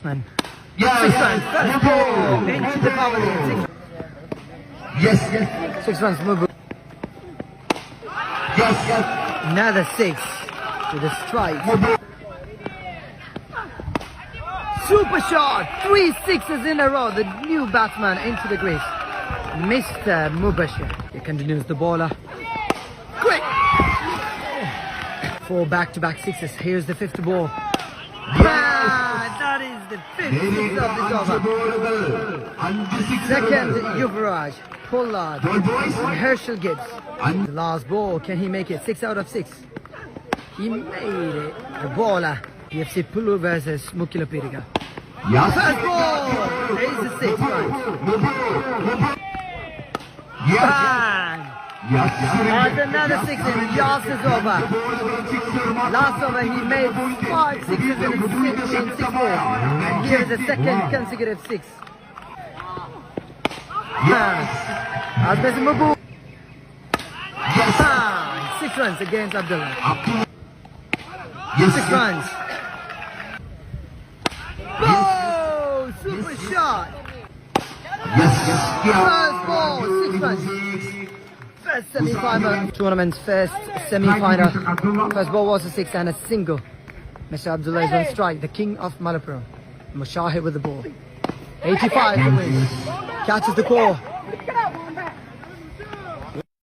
Man. Yes. 6 runs. First ball into the power game. Yes. 6 runs. Move. Yes. Another 6 with a strike. Super shot. 3 sixes in a row. The new batsman into the crease. Mr. Mubashir. He continues the bowler. Quick. 4 back-to-back sixes. Here's the 5th ball. That is the 5th six of this over. Second, Yuvraj, Pollard, and Herschel Gibbs. The last ball, can he make it? 6 out of 6. He made it. The bowler, PFC Pulu versus Mukila Piriga. First ball! There is the 6 runs. Bang! And another 6 in Yas's over. Last over he made 5 sixes in 6 balls. And here is the second consecutive 6. Albez Mabu. 6 runs against Abdullah. 6 runs. Oh, super shot. First ball, 6 runs. First semi-final. Tournament's first semi-final. First ball was a 6 and a single. Mr. Abdullah is on strike, the king of Malappuram. Mushahid with the ball. 85 to win. Catches the ball.